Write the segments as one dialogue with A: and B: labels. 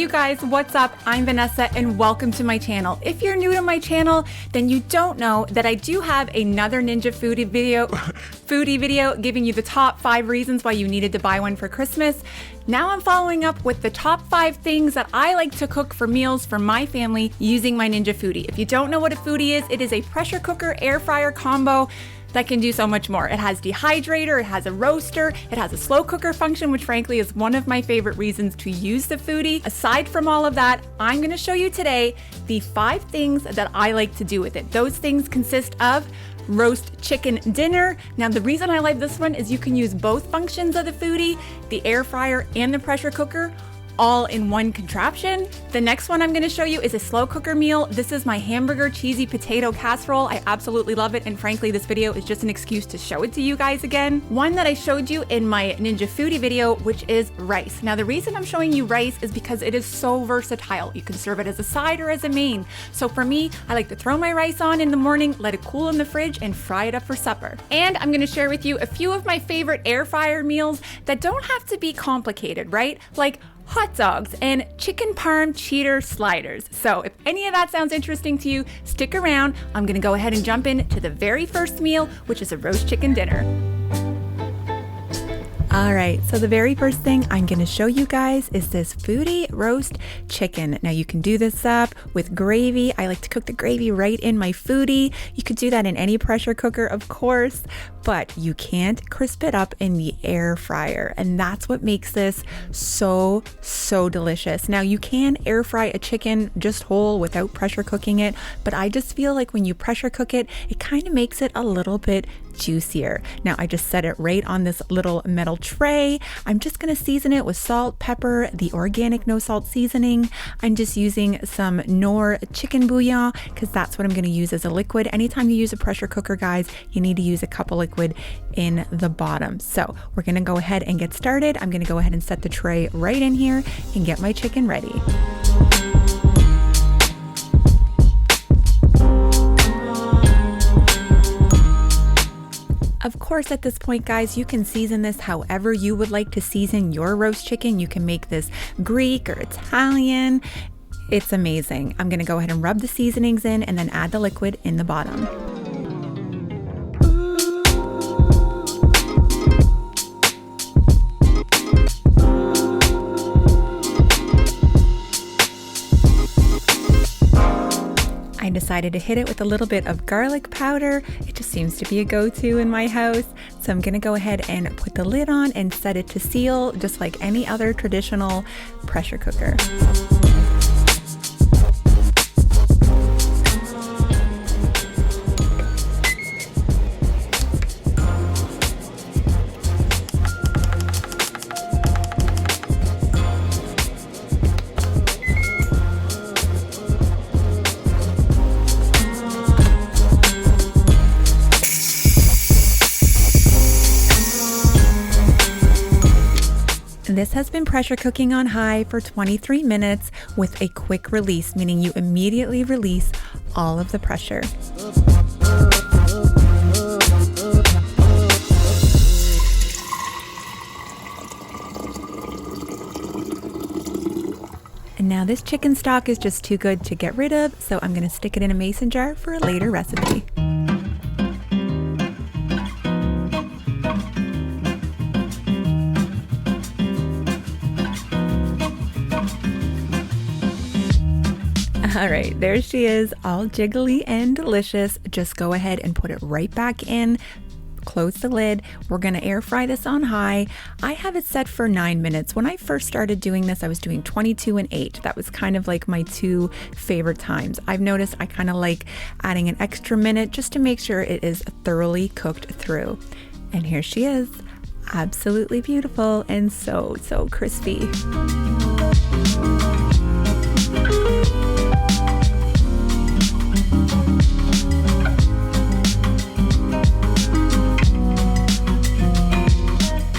A: you guys, what's up? I'm Vanessa and welcome to my channel. If you're new to my channel, then you don't know that I do have another Ninja Foodi video giving you the top 5 reasons why you needed to buy one for Christmas. Now I'm following up with the top 5 things that I like to cook for meals for my family using my Ninja Foodi. If you don't know what a Foodi is, it is a pressure cooker air fryer combo that can do so much more. It has dehydrator, it has a roaster, it has a slow cooker function, which frankly is one of my favorite reasons to use the Foodi. Aside from all of that, I'm gonna show you today the 5 things that I like to do with it. Those things consist of roast chicken dinner. Now the reason I like this one is you can use both functions of the Foodi, the air fryer and the pressure cooker, all in one contraption. The next one I'm gonna show you is a slow cooker meal. This is my hamburger cheesy potato casserole. I absolutely love it, and frankly, this video is just an excuse to show it to you guys again. One that I showed you in my Ninja Foodi video, which is rice. Now the reason I'm showing you rice is because it is so versatile. You can serve it as a side or as a main. So for me, I like to throw my rice on in the morning, let it cool in the fridge, and fry it up for supper. And I'm gonna share with you a few of my favorite air fryer meals that don't have to be complicated, right? Like hot dogs and chicken parm cheater sliders. So if any of that sounds interesting to you, stick around. I'm gonna go ahead and jump into the very first meal, which is a roast chicken dinner. All right, so the very first thing I'm gonna show you guys is this Foodi roast chicken. Now you can do this up with gravy. I like to cook the gravy right in my Foodi. You could do that in any pressure cooker, of course, but you can't crisp it up in the air fryer. And that's what makes this so delicious. Now you can air fry a chicken just whole without pressure cooking it, but I just feel like when you pressure cook it, it kind of makes it a little bit juicier. Now I just set it right on this little metal tray. I'm just gonna season it with salt, pepper, the organic no salt seasoning. I'm just using some Knorr chicken bouillon because that's what I'm gonna use as a liquid. Anytime you use a pressure cooker, guys, you need to use a cup of liquid in the bottom. So we're gonna go ahead and get started. I'm gonna go ahead and set the tray right in here and get my chicken ready. Of course, at this point, guys, you can season this however you would like to season your roast chicken. You can make this Greek or Italian. It's amazing. I'm gonna go ahead and rub the seasonings in and then add the liquid in the bottom. I decided to hit it with a little bit of garlic powder. It just seems to be a go-to in my house. So I'm gonna go ahead and put the lid on and set it to seal, just like any other traditional pressure cooker. This has been pressure cooking on high for 23 minutes with a quick release, meaning you immediately release all of the pressure. And now this chicken stock is just too good to get rid of, so I'm gonna stick it in a mason jar for a later recipe. All right, there she is, all jiggly and delicious. Just go ahead and put it right back in. Close the lid. We're gonna air fry this on high. I have it set for 9 minutes. When I first started doing this, I was doing 22 and 8. That was kind of like my 2 favorite times. I've noticed I kind of like adding an extra minute just to make sure it is thoroughly cooked through. And here she is, absolutely beautiful and so crispy.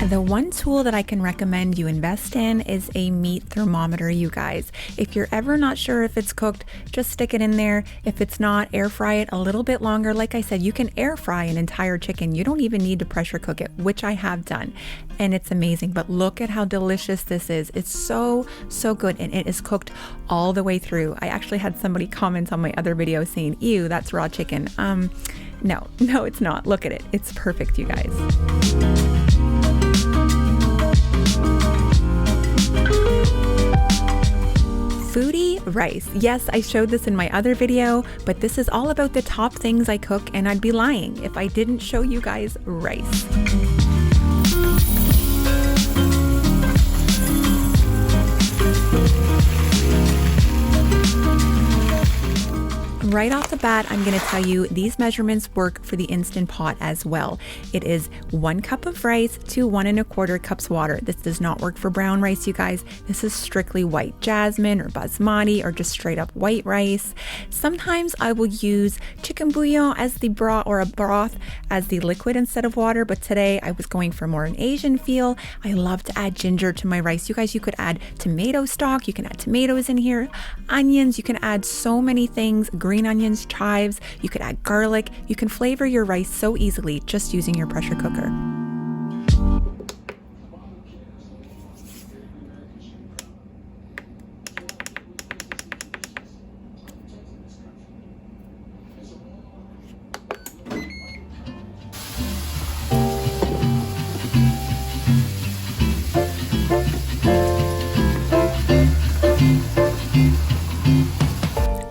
A: The one tool that I can recommend you invest in is a meat thermometer, you guys. If you're ever not sure if it's cooked, just stick it in there. If it's not, air fry it a little bit longer. Like I said, you can air fry an entire chicken. You don't even need to pressure cook it, which I have done. And it's amazing, but look at how delicious this is. It's so good, and it is cooked all the way through. I actually had somebody comment on my other video saying, ew, that's raw chicken. No, it's not. Look at it. It's perfect, you guys. Foodi rice. Yes, I showed this in my other video, but this is all about the top things I cook, and I'd be lying if I didn't show you guys rice. Right off the bat, I'm going to tell you these measurements work for the Instant Pot as well. It is 1 cup of rice to 1 1/4 cups water. This does not work for brown rice, you guys. This is strictly white jasmine or basmati or just straight up white rice. Sometimes I will use chicken bouillon as the broth, or a broth as the liquid instead of water, but today I was going for more an Asian feel. I love to add ginger to my rice. You guys, you could add tomato stock, you can add tomatoes in here, onions, you can add so many things, green onions, chives, you could add garlic. You can flavor your rice so easily just using your pressure cooker.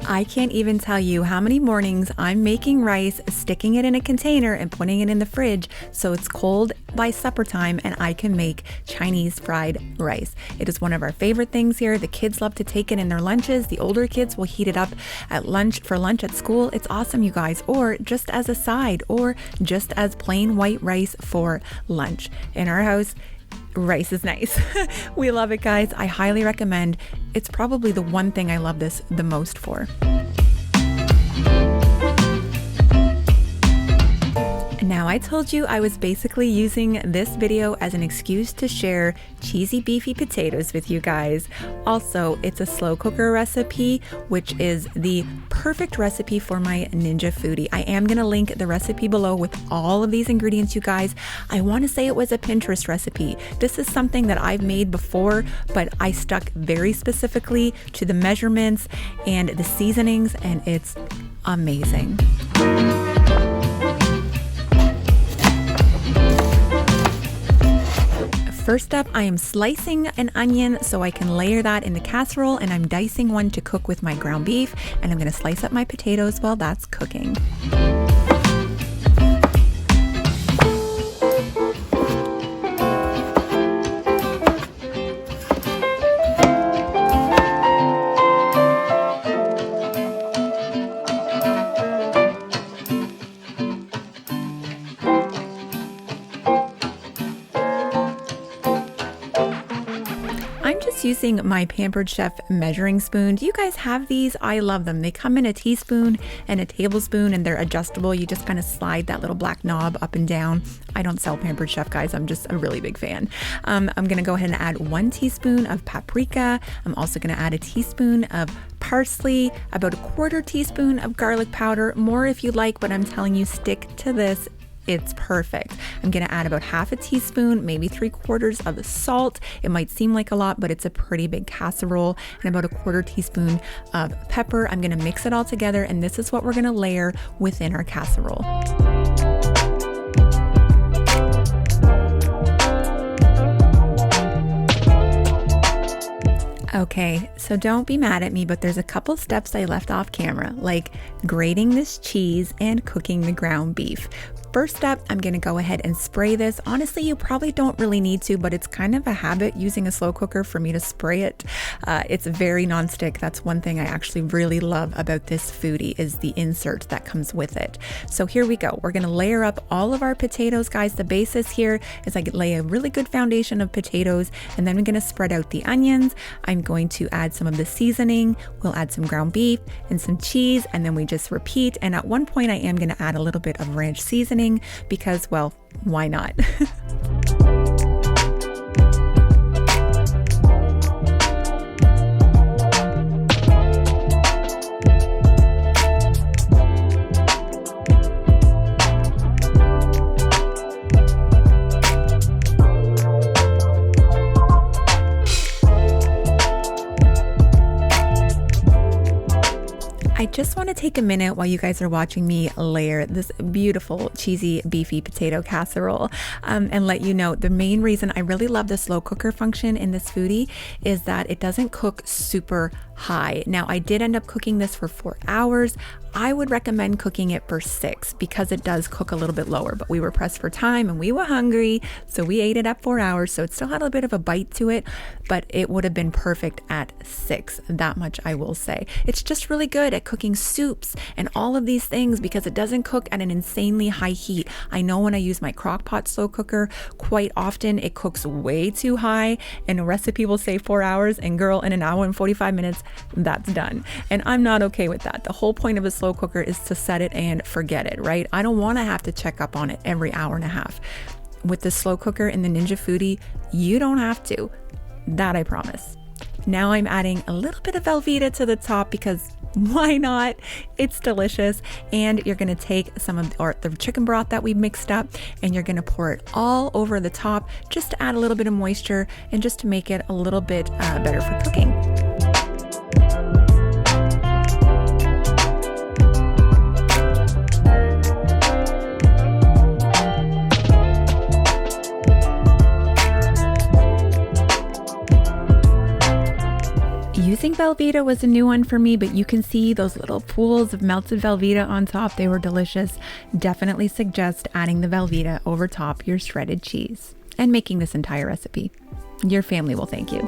A: I can't even tell you how many mornings I'm making rice, sticking it in a container and putting it in the fridge so it's cold by supper time and I can make Chinese fried rice. It is one of our favorite things here. The kids love to take it in their lunches. The older kids will heat it up at lunch at school. It's awesome, you guys. Or just as a side, or just as plain white rice for lunch. In our house, rice is nice. We love it, guys. I highly recommend. It's probably the one thing I love this the most for. Now, I told you I was basically using this video as an excuse to share cheesy beefy potatoes with you guys. Also, it's a slow cooker recipe, which is the perfect recipe for my Ninja Foodi. I am going to link the recipe below with all of these ingredients, you guys. I want to say it was a Pinterest recipe. This is something that I've made before, but I stuck very specifically to the measurements and the seasonings, and it's amazing. First up, I am slicing an onion so I can layer that in the casserole, and I'm dicing one to cook with my ground beef, and I'm going to slice up my potatoes while that's cooking. Using my Pampered Chef measuring spoon. Do you guys have these? I love them. They come in a teaspoon and a tablespoon, and they're adjustable. You just kind of slide that little black knob up and down. I don't sell Pampered Chef, guys. I'm just a really big fan. I'm going to go ahead and add 1 teaspoon of paprika. I'm also going to add a teaspoon of parsley, about a 1/4 teaspoon of garlic powder, more if you like, but I'm telling you, stick to this. It's perfect. I'm going to add about 1/2 teaspoon, maybe 3/4 of salt. It might seem like a lot, but it's a pretty big casserole, and about a 1/4 teaspoon of pepper. I'm going to mix it all together, and this is what we're going to layer within our casserole. Okay, so don't be mad at me, but there's a couple steps I left off camera, like grating this cheese and cooking the ground beef. First up, I'm going to go ahead and spray this. Honestly, you probably don't really need to, but it's kind of a habit using a slow cooker for me to spray it. It's very nonstick. That's one thing I actually really love about this Foodi, is the insert that comes with it. So here we go. We're going to layer up all of our potatoes, guys. The basis here is I lay a really good foundation of potatoes, and then we're going to spread out the onions. I'm going to add some of the seasoning. We'll add some ground beef and some cheese, and then we just repeat. And at one point I am going to add a little bit of ranch seasoning because, well, why not? just want to take a minute while you guys are watching me layer this beautiful cheesy beefy potato casserole and let you know the main reason I really love the slow cooker function in this Foodi is that it doesn't cook super high. Now I did end up cooking this for 4 hours. I would recommend cooking it for 6 because it does cook a little bit lower, but we were pressed for time and we were hungry, so we ate it at 4 hours. So it still had a bit of a bite to it, but it would have been perfect at 6. That much I will say. It's just really good at cooking soups and all of these things because it doesn't cook at an insanely high heat. I know when I use my crock pot slow cooker, quite often it cooks way too high and a recipe will say 4 hours, and girl, in an hour and 45 minutes, that's done. And I'm not okay with that. The whole point of a slow cooker is to set it and forget it, right? I don't want to have to check up on it every hour and a half. With the slow cooker in the Ninja Foodi, you don't have to. That I promise. Now I'm adding a little bit of Velveeta to the top because why not? It's delicious. And you're going to take some of the chicken broth that we mixed up and you're going to pour it all over the top just to add a little bit of moisture and just to make it a little bit better for cooking. Using Velveeta was a new one for me, but you can see those little pools of melted Velveeta on top. They were delicious. Definitely suggest adding the Velveeta over top your shredded cheese and making this entire recipe. Your family will thank you.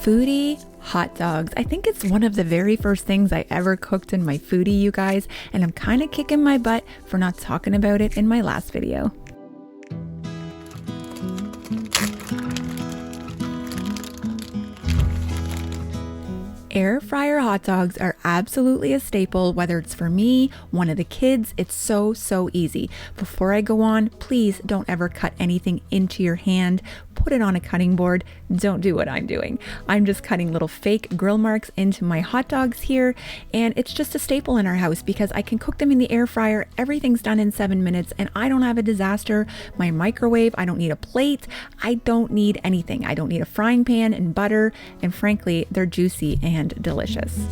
A: Foodi hot dogs. I think it's one of the very first things I ever cooked in my Foodi, you guys, and I'm kind of kicking my butt for not talking about it in my last video. Air fryer hot dogs are absolutely a staple, whether it's for me, one of the kids. It's so easy. Before I go on, please don't ever cut anything into your hand. Put it on a cutting board. Don't do what I'm doing. I'm just cutting little fake grill marks into my hot dogs here, and it's just a staple in our house because I can cook them in the air fryer. Everything's done in 7 minutes and I don't have a disaster. My microwave, I don't need a plate. I don't need anything. I don't need a frying pan and butter, and frankly, they're juicy and delicious.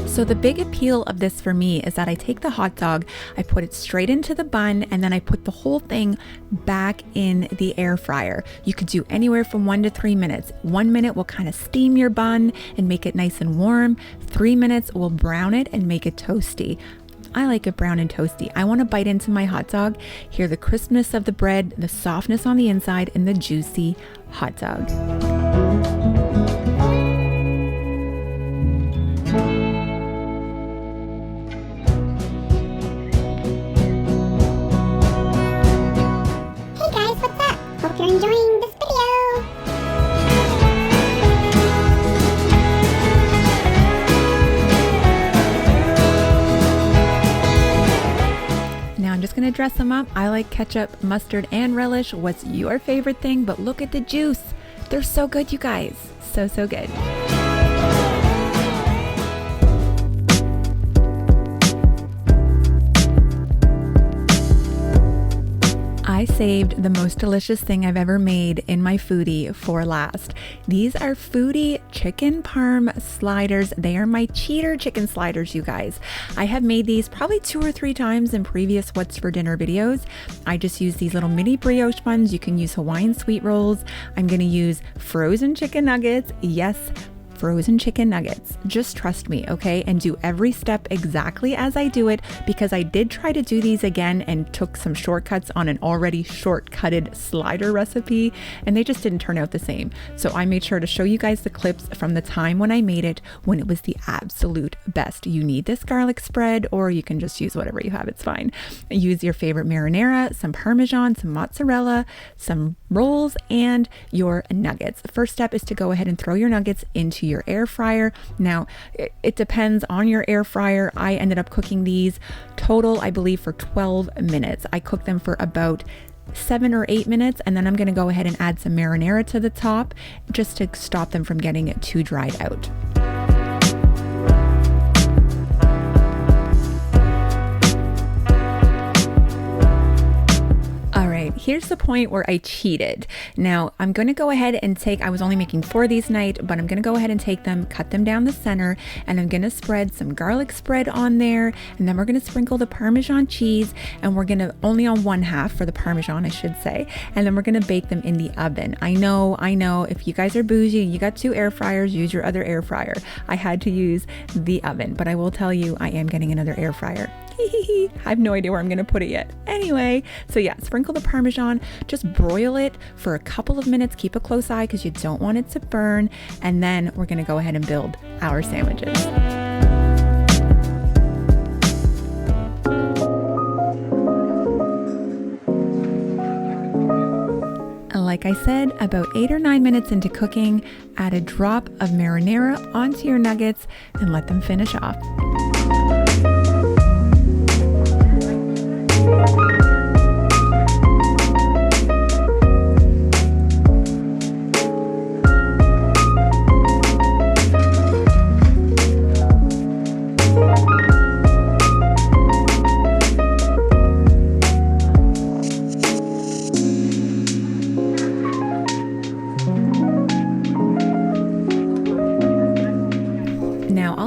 A: So the big appeal of this for me is that I take the hot dog, I put it straight into the bun, and then I put the whole thing back in the air fryer. You could do anywhere from 1 to 3 minutes. 1 minute will kind of steam your bun and make it nice and warm. 3 minutes will brown it and make it toasty. I like it brown and toasty. I want to bite into my hot dog, hear the crispness of the bread, the softness on the inside, and the juicy hot dog.
B: Hope you're enjoying this video.
A: Now I'm just going to dress them up. I like ketchup, mustard, and relish. What's your favorite thing? But look at the juice. They're so good, you guys. So good. I saved the most delicious thing I've ever made in my Foodi for last. These are Foodi chicken parm sliders. They are my cheater chicken sliders, you guys. I have made these probably 2 or 3 times in previous What's for Dinner videos. I just use these little mini brioche buns. You can use Hawaiian sweet rolls. I'm going to use frozen chicken nuggets. Yes, frozen chicken nuggets. Just trust me, okay? And do every step exactly as I do it, because I did try to do these again and took some shortcuts on an already shortcutted slider recipe, and they just didn't turn out the same. So I made sure to show you guys the clips from the time when I made it, when it was the absolute best. You need this garlic spread, or you can just use whatever you have, it's fine. Use your favorite marinara, some Parmesan, some mozzarella, some rolls, and your nuggets. The first step is to go ahead and throw your nuggets into your air fryer. Now, it depends on your air fryer. I ended up cooking these total, I believe, for 12 minutes. I cooked them for about 7 or 8 minutes, and then I'm going to go ahead and add some marinara to the top just to stop them from getting too dried out. Here's the point where I cheated. Now I'm going to go ahead and I was only making 4 these night, but I'm going to go ahead and take them, cut them down the center, and I'm going to spread some garlic spread on there, and then we're going to sprinkle the Parmesan cheese, and we're going to only on 1/2 for the Parmesan, I should say, and then we're going to bake them in the oven. I know, if you guys are bougie and you got 2 air fryers, use your other air fryer. I had to use the oven, but I will tell you, I am getting another air fryer. I have no idea where I'm going to put it yet. Anyway, so yeah, sprinkle the Parmesan, just broil it for a couple of minutes, keep a close eye because you don't want it to burn, and then we're going to go ahead and build our sandwiches. Like I said, about 8 or 9 minutes into cooking, add a drop of marinara onto your nuggets and let them finish off.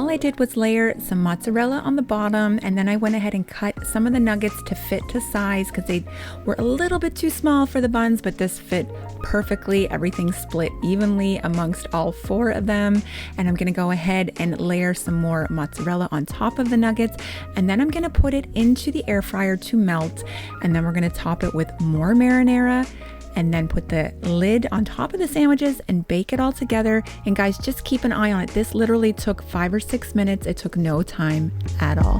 A: I did was layer some mozzarella on the bottom, and then I went ahead and cut some of the nuggets to fit to size because they were a little bit too small for the buns, but this fit perfectly. Everything split evenly amongst all 4 of them, and I'm going to go ahead and layer some more mozzarella on top of the nuggets, and then I'm going to put it into the air fryer to melt, and then we're going to top it with more marinara, and then put the lid on top of the sandwiches and bake it all together. And guys, just keep an eye on it. This literally took 5 or 6 minutes. It took no time at all.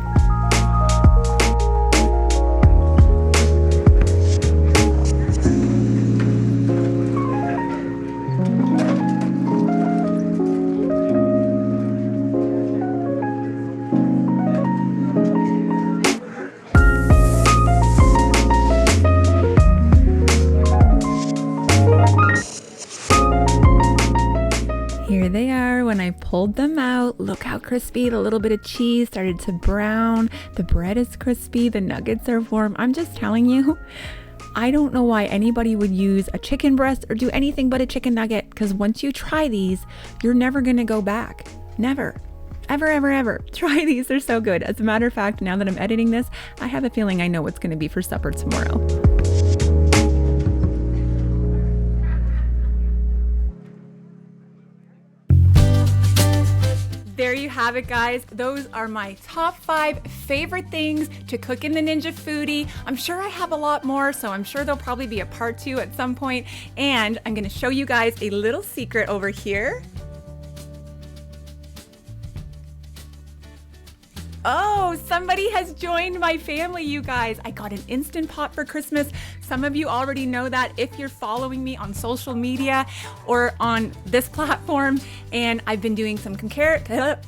A: Here they are when I pulled them out. Look how crispy. The little bit of cheese started to brown. The bread is crispy. The nuggets are warm. I'm just telling you, I don't know why anybody would use a chicken breast or do anything but a chicken nugget, because once you try these, you're never going to go back. Never. Ever, ever, ever. Try these. They're so good. As a matter of fact, now that I'm editing this, I have a feeling I know what's going to be for supper tomorrow. There you have it, guys. Those are my top 5 favorite things to cook in the Ninja Foodi. I'm sure I have a lot more, so I'm sure there'll probably be a part 2 at some point. And I'm gonna show you guys a little secret over here. Oh, somebody has joined my family, you guys. I got an Instant Pot for Christmas. Some of you already know that if you're following me on social media or on this platform, and I've been doing some comparisons.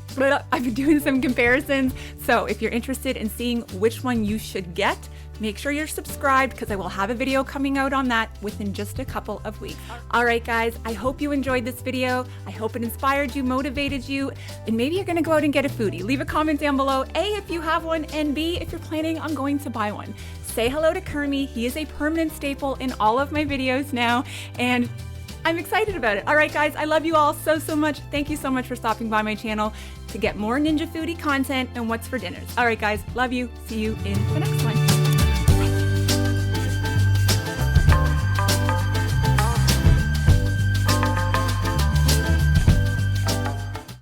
A: So if you're interested in seeing which one you should get, make sure you're subscribed because I will have a video coming out on that within just a couple of weeks. All right, guys, I hope you enjoyed this video. I hope it inspired you, motivated you, and maybe you're gonna go out and get a foodie. Leave a comment down below, A, if you have one, and B, if you're planning on going to buy one. Say hello to Kermie. He is a permanent staple in all of my videos now, and I'm excited about it. All right, guys, I love you all so, so much. Thank you so much for stopping by my channel to get more Ninja Foodi content and what's for dinners. All right, guys, love you. See you in the next one.